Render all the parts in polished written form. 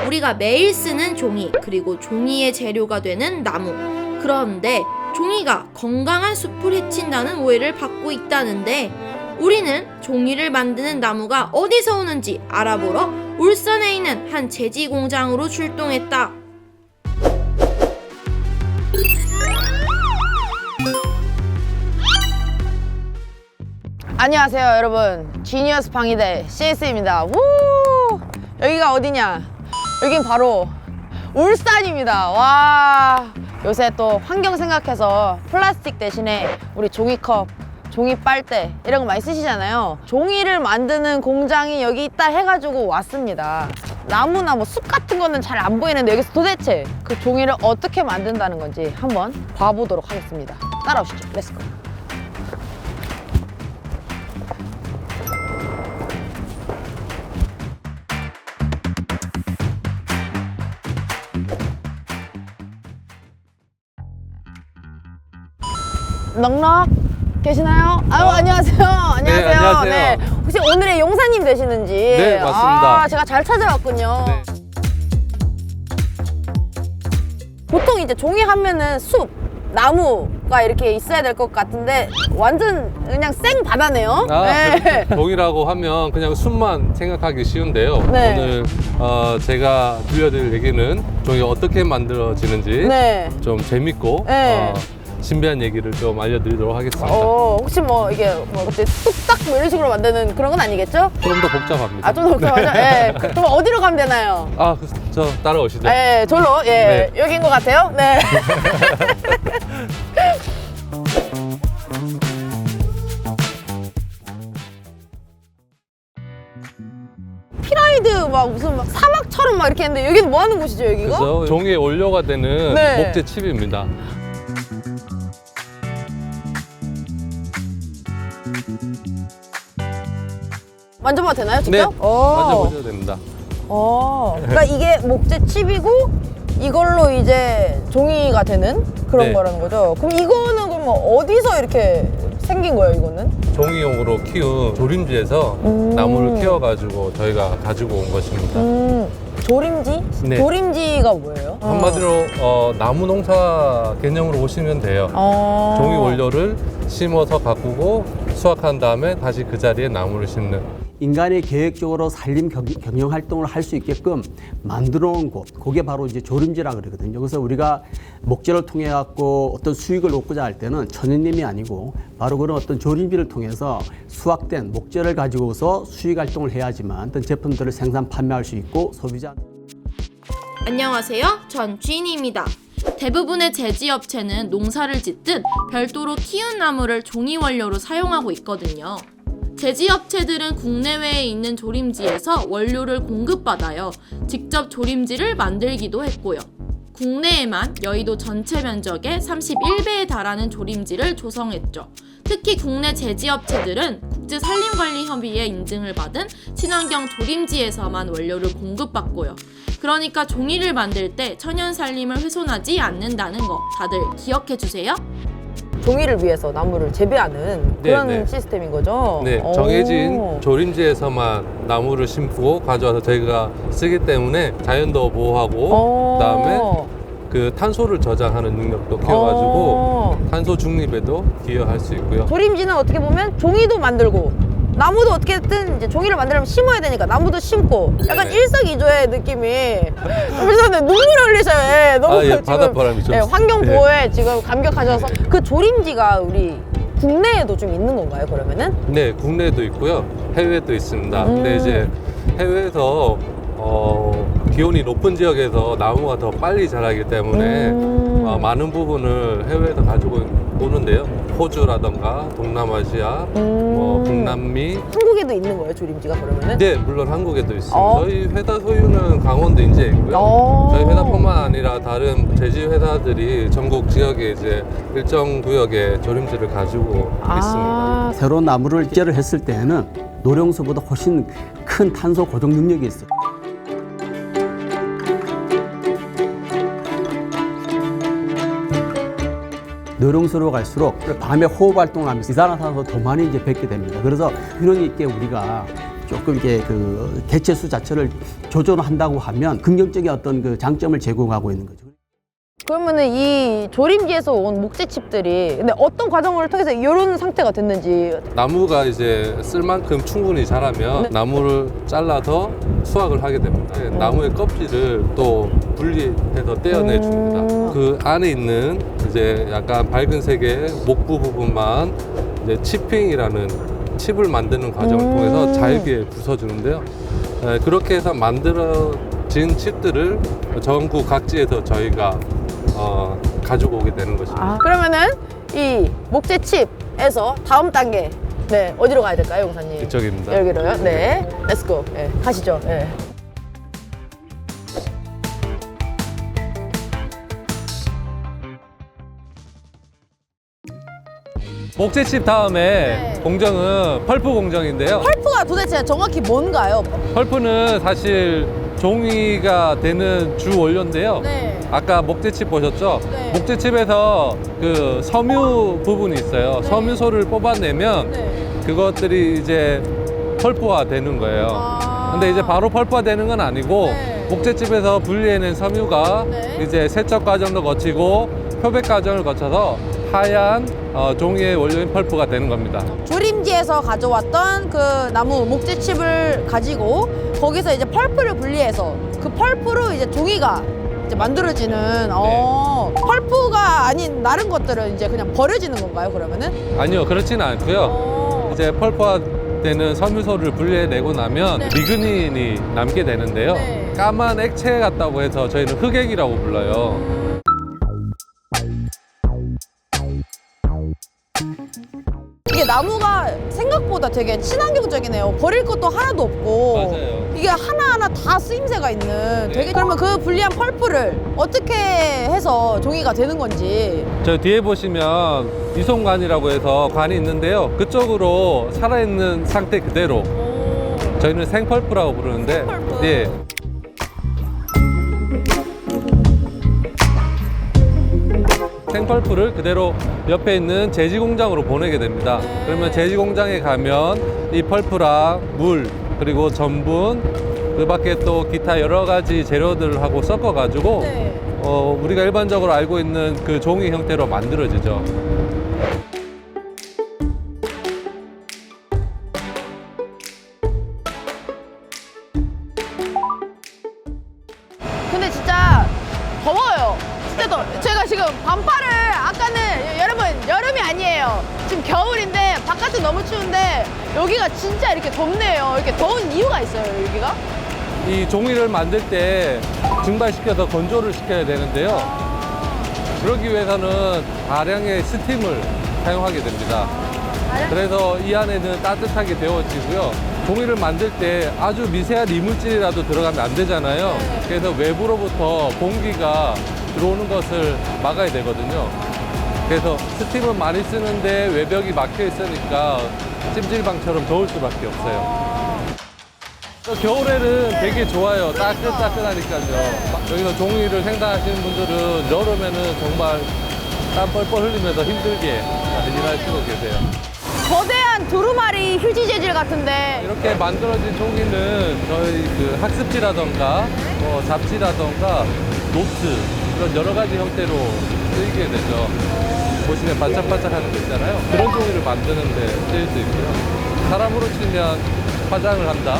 우리가 매일 쓰는 종이, 그리고 종이의 재료가 되는 나무. 그런데 종이가 건강한 숲을 해친다는 오해를 받고 있다는데, 우리는 종이를 만드는 나무가 어디서 오는지 알아보러 울산에 있는 한 제지 공장으로 출동했다. 안녕하세요 여러분, 지니어스 방위대 CS입니다. 우! 여기가 어디냐? 여긴 바로 울산입니다. 와, 요새 또 환경 생각해서 플라스틱 대신에 우리 종이컵, 종이 빨대 이런 거 많이 쓰시잖아요. 종이를 만드는 공장이 여기 있다 해가지고 왔습니다. 나무나 뭐 숲 같은 거는 잘 안 보이는데 여기서 도대체 그 종이를 어떻게 만든다는 건지 한번 봐보도록 하겠습니다. 따라오시죠. 렛츠고. 넉넉 계시나요? 아유, 안녕하세요. 안녕하세요. 네, 안녕하세요. 네. 혹시 오늘의 용사님 되시는지? 네, 맞습니다. 아, 제가 잘 찾아왔군요. 네. 보통 이제 종이 하면은 숲, 나무가 이렇게 있어야 될 것 같은데 완전 그냥 생 바다네요. 네. 종이라고 하면 그냥 숲만 생각하기 쉬운데요. 네. 오늘 제가 들려드릴 얘기는 종이 어떻게 만들어지는지 네. 좀 재밌고 네. 신비한 얘기를 좀 알려드리도록 하겠습니다. 혹시 뭐 이게 뭐 그때 뚝딱 뭐 이런 식으로 만드는 그런 건 아니겠죠? 좀 더 복잡합니다. 아, 좀 더 복잡하죠? 네. 그럼 어디로 가면 되나요? 저 따라오시죠. 네, 절로. 예, 네. 여기인 것 같아요. 네. 피라미드 막 무슨 막 사막처럼 막 이렇게 했는데 여기는 뭐 하는 곳이죠, 여기가? 그래서 종이의 원료가 되는 네. 목재 칩입니다. 만져봐도 되나요, 직접? 네, 오. 만져보셔도 됩니다. 그러니까 이게 목재 칩이고 이걸로 이제 종이가 되는 그런 네. 거라는 거죠. 그럼 이거는 그럼 어디서 이렇게 생긴 거예요, 이거는? 종이용으로 키운 조림지에서 나무를 키워가지고 저희가 가지고 온 것입니다. 조림지? 네. 조림지가 뭐예요? 한마디로 나무 농사 개념으로 보시면 돼요. 종이 원료를 심어서 가꾸고 수확한 다음에 다시 그 자리에 나무를 심는. 인간이 계획적으로 산림 경영 활동을 할 수 있게끔 만들어 놓은 곳, 그게 바로 이제 조림지라 그러거든요. 그래서 우리가 목재를 통해 갖고 어떤 수익을 얻고자 할 때는 천연님이 아니고 바로 그런 어떤 조림지를 통해서 수확된 목재를 가지고서 수익 활동을 해야지만 어떤 제품들을 생산 판매할 수 있고 소비자. 안녕하세요. 전 쥐니입니다. 대부분의 제지업체는 농사를 짓듯 별도로 키운 나무를 종이 원료로 사용하고 있거든요. 제지업체들은 국내외에 있는 조림지에서 원료를 공급받아요. 직접 조림지를 만들기도 했고요. 국내에만 여의도 전체 면적의 31배에 달하는 조림지를 조성했죠. 특히 국내 제지업체들은 국제산림관리협의회 인증을 받은 친환경 조림지에서만 원료를 공급받고요. 그러니까 종이를 만들 때 천연산림을 훼손하지 않는다는 거 다들 기억해주세요. 종이를 위해서 나무를 재배하는 그런 네. 시스템인 거죠? 네, 정해진 조림지에서만 나무를 심고 가져와서 저희가 쓰기 때문에 자연도 보호하고 그다음에 그 탄소를 저장하는 능력도 키워가지고 탄소 중립에도 기여할 수 있고요. 조림지는 어떻게 보면 종이도 만들고 나무도 어떻게든 이제 종이를 만들려면 심어야 되니까 나무도 심고 약간 네네. 일석이조의 느낌이 그래서 눈물을 흘리셔요. 예, 너무 예, 지금 바닷바람이 좀 환경 네. 보호에 지금 감격하셔서 그 조림지가 우리 국내에도 좀 있는 건가요, 그러면은? 네, 국내에도 있고요, 해외에도 있습니다. 근데 이제 해외에서 기온이 높은 지역에서 나무가 더 빨리 자라기 때문에 많은 부분을 해외에서 가지고 오는데요. 호주라던가 동남아시아, 북남미. 한국에도 있는 거예요, 조림지가 그러면은? 네, 물론 한국에도 있습니다. 저희 회사 소유는 강원도 인제에 있고요. 저희 회사뿐만 아니라 다른 제지 회사들이 전국 지역에 이제 일정 구역에 조림지를 가지고 있습니다. 새로운 나무를 재를 했을 때에는 노령수보다 훨씬 큰 탄소 고정 능력이 있어요. 노령수로 갈수록 밤에 호흡 활동을 하면서 이산화탄소 더 많이 이제 뱉게 됩니다. 그래서 균형 있게 우리가 조금 이게 그 개체수 자체를 조절한다고 하면 긍정적인 어떤 그 장점을 제공하고 있는 거죠. 그러면은 이 조림지에서 온 목재칩들이 근데 어떤 과정을 통해서 이런 상태가 됐는지. 나무가 이제 쓸 만큼 충분히 자라면 네. 나무를 잘라서 수확을 하게 됩니다. 나무의 껍질을 또 분리해서 떼어내 줍니다. 그 안에 있는 이제 약간 밝은 색의 목부 부분만 이제 치핑이라는 칩을 만드는 과정을 통해서 잘게 부숴주는데요. 그렇게 해서 만들어진 칩들을 전국 각지에서 저희가 가지고 오게 되는 것입니다. 그러면은 이 목재칩에서 다음 단계 네 어디로 가야 될까요, 용사님? 이쪽입니다. 여기로요? 네, 렛츠고. 네, 가시죠. 네. 목재칩 다음에 네. 공정은 펄프 공정인데요. 펄프가 도대체 정확히 뭔가요? 펄프는 사실 종이가 되는 주 원료인데요. 네. 아까 목재칩 보셨죠? 네. 목재칩에서 그 섬유 부분이 있어요. 네. 섬유소를 뽑아내면 네. 그것들이 이제 펄프화 되는 거예요. 아. 근데 이제 바로 펄프화 되는 건 아니고 네. 목재칩에서 분리해낸 섬유가 네. 이제 세척 과정도 거치고 표백 과정을 거쳐서 하얀 종이의 원료인 펄프가 되는 겁니다. 조림지에서 가져왔던 그 나무 목재칩을 가지고 거기서 이제 펄프를 분리해서 그 펄프로 이제 종이가 이제 만들어지는 펄프가 아닌 다른 것들은 이제 그냥 버려지는 건가요, 그러면은? 아니요, 그렇지는 않고요. 이제 펄프화 되는 섬유소를 분리해내고 나면 네. 리그닌이 남게 되는데요. 네. 까만 액체 같다고 해서 저희는 흑액이라고 불러요. 이게 나무가 생각보다 되게 친환경적이네요. 버릴 것도 하나도 없고. 맞아요. 이게 하나하나 다 쓰임새가 있는 네. 되게 그러면 그 분리한 펄프를 어떻게 해서 종이가 되는 건지. 저 뒤에 보시면 이송관이라고 해서 관이 있는데요. 그쪽으로 살아있는 상태 그대로 저희는 생펄프라고 부르는데 생펄프. 예. 생펄프를 그대로 옆에 있는 제지 공장으로 보내게 됩니다. 그러면 제지 공장에 가면 이 펄프랑 물 그리고 전분 그 밖에 또 기타 여러 가지 재료들하고 섞어 가지고 네. 우리가 일반적으로 알고 있는 그 종이 형태로 만들어지죠. 근데 진짜 더워요. 진짜 제가 지금 반팔을 아까는 여러분 여름이 아니에요. 지금 겨울인데 바깥은 너무 추운데 여기가 진짜 이렇게 덥네요. 이렇게 더운 이유가 있어요, 여기가? 이 종이를 만들 때 증발시켜서 건조를 시켜야 되는데요. 그러기 위해서는 다량의 스팀을 사용하게 됩니다. 그래서 이 안에는 따뜻하게 데워지고요. 종이를 만들 때 아주 미세한 이물질이라도 들어가면 안 되잖아요. 그래서 외부로부터 공기가 들어오는 것을 막아야 되거든요. 그래서 스팀을 많이 쓰는데 외벽이 막혀 있으니까 찜질방처럼 더울 수밖에 없어요. 겨울에는 되게 좋아요. 따끈따끈하니까요. 여기서 종이를 생산하시는 분들은 여름에는 정말 땀 뻘뻘 흘리면서 힘들게 일하시고 계세요. 거대한 두루마리 휴지 재질 같은데 이렇게 만들어진 종이는 저희 그 학습지라던가 뭐 잡지라던가 노트 그런 여러 가지 형태로 쓰이게 되죠. 보시면 반짝반짝하는 거 있잖아요. 그런 종이를 만드는데 쓰일 수 있고요. 사람으로 치면 화장을 한다.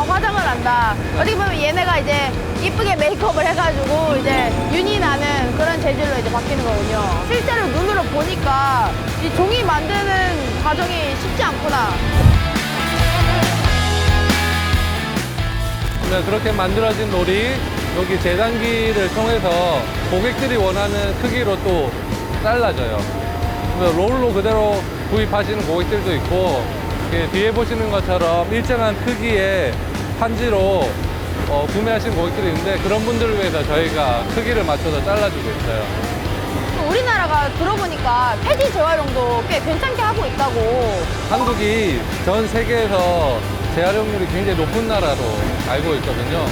화장을 한다. 어떻게 보면 얘네가 이제 이쁘게 메이크업을 해가지고 이제 윤이 나는 그런 재질로 이제 바뀌는 거군요. 실제로 눈으로 보니까 이 종이 만드는 과정이 쉽지 않구나. 그렇게 만들어진 놀이 여기 재단기를 통해서 고객들이 원하는 크기로 또 잘라져요. 롤로 그대로 구입하시는 고객들도 있고 뒤에 보시는 것처럼 일정한 크기의 판지로 구매하시는 고객들이 있는데 그런 분들을 위해서 저희가 크기를 맞춰서 잘라주고 있어요. 우리나라가 들어보니까 폐지 재활용도 꽤 괜찮게 하고 있다고. 한국이 전 세계에서 재활용률이 굉장히 높은 나라로 알고 있거든요.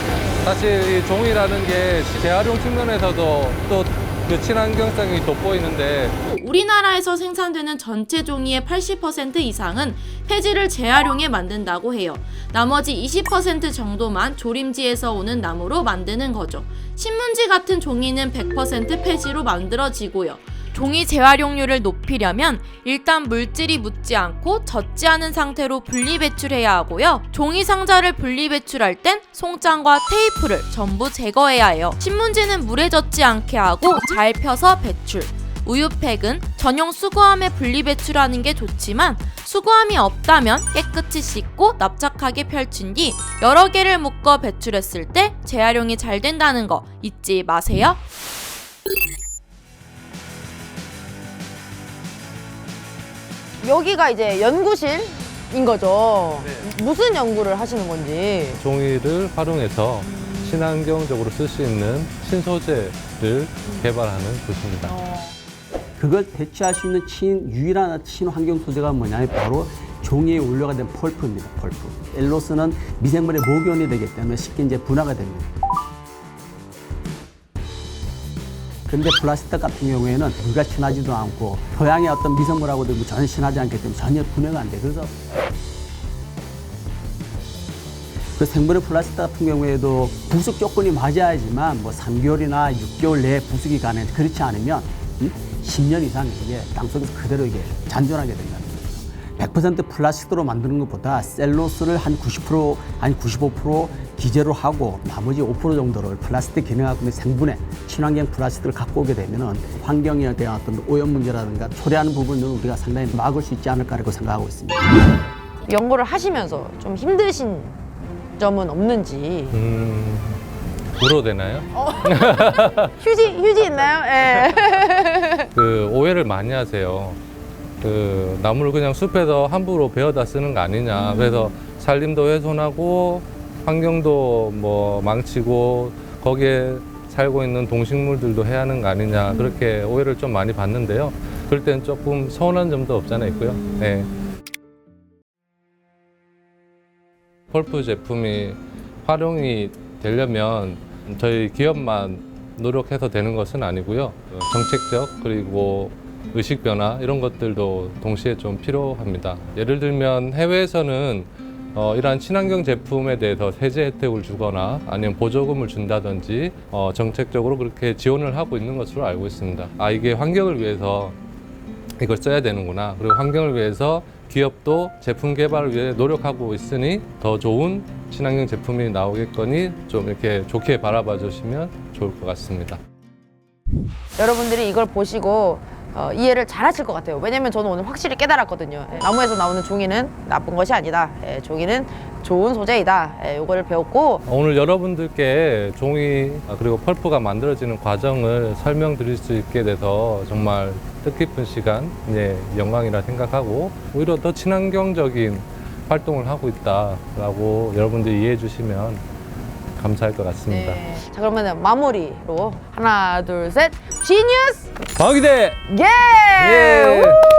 사실 이 종이라는 게 재활용 측면에서도 또 그 친환경성이 돋보이는데 우리나라에서 생산되는 전체 종이의 80% 이상은 폐지를 재활용해 만든다고 해요. 나머지 20% 정도만 조림지에서 오는 나무로 만드는 거죠. 신문지 같은 종이는 100% 폐지로 만들어지고요. 종이 재활용률을 높이려면 일단 물질이 묻지 않고 젖지 않은 상태로 분리 배출해야 하고요. 종이 상자를 분리 배출할 땐 송장과 테이프를 전부 제거해야 해요. 신문지는 물에 젖지 않게 하고 잘 펴서 배출. 우유팩은 전용 수거함에 분리 배출하는 게 좋지만 수거함이 없다면 깨끗이 씻고 납작하게 펼친 뒤 여러 개를 묶어 배출했을 때 재활용이 잘 된다는 거 잊지 마세요. 여기가 이제 연구실인 거죠. 무슨 연구를 하시는 건지. 종이를 활용해서 친환경적으로 쓸 수 있는 신소재를 개발하는 곳입니다. 그걸 대체할 수 있는 유일한 친환경 소재가 뭐냐면 바로 종이에 원료가 된 펄프입니다. 펄프. 앨로스는 미생물의 모기원이 되기 때문에 쉽게 이제 분화가 됩니다. 근데 플라스틱 같은 경우에는 물과 친하지도 않고 토양의 어떤 미생물하고도 전혀 친하지 않기 때문에 전혀 분해가 안 돼. 그래서 그 생분해 플라스틱 같은 경우에도 부속 조건이 맞아야지만 뭐 3개월이나 6개월 내에 부속이 가능해. 그렇지 않으면 10년 이상 이게 땅속에서 그대로 이게 잔존하게 된다는 거죠. 100% 플라스틱으로 만드는 것보다 셀로스를 한 90%, 한 95% 기재로 하고 나머지 5% 정도를 플라스틱 기능하고 있는 생분해, 친환경 플라스틱을 갖고 오게 되면은 환경에 대한 어떤 오염 문제라든가 초래하는 부분을 우리가 상당히 막을 수 있지 않을까라고 생각하고 있습니다. 연구를 하시면서 좀 힘드신 점은 없는지. 물어도 되나요? 휴지 있나요? 예. 그 오해를 많이 하세요. 그 나무를 그냥 숲에서 함부로 베어다 쓰는 거 아니냐. 그래서 산림도 훼손하고 환경도 뭐 망치고 거기에 살고 있는 동식물들도 해야 하는 거 아니냐. 그렇게 오해를 좀 많이 받는데요. 그럴 땐 조금 서운한 점도 없잖아 있고요. 네. 펄프 제품이 활용이 되려면 저희 기업만 노력해서 되는 것은 아니고요. 정책적 그리고 의식 변화 이런 것들도 동시에 좀 필요합니다. 예를 들면 해외에서는 이러한 친환경 제품에 대해서 세제 혜택을 주거나 아니면 보조금을 준다든지 정책적으로 그렇게 지원을 하고 있는 것으로 알고 있습니다. 아, 이게 환경을 위해서 이걸 써야 되는구나. 그리고 환경을 위해서 기업도 제품 개발을 위해 노력하고 있으니 더 좋은 친환경 제품이 나오겠거니 좀 이렇게 좋게 바라봐 주시면 좋을 것 같습니다. 여러분들이 이걸 보시고 이해를 잘 하실 것 같아요. 왜냐면 저는 오늘 확실히 깨달았거든요. 나무에서 나오는 종이는 나쁜 것이 아니다. 종이는 좋은 소재이다. 이거를 배웠고 오늘 여러분들께 종이 그리고 펄프가 만들어지는 과정을 설명드릴 수 있게 돼서 정말 뜻깊은 시간, 영광이라 생각하고 오히려 더 친환경적인 활동을 하고 있다라고 여러분들이 이해해 주시면 감사할 것 같습니다. 네. 자, 그러면 마무리로 하나, 둘, 셋. 지니어스! 방위대! 예! 예! 우!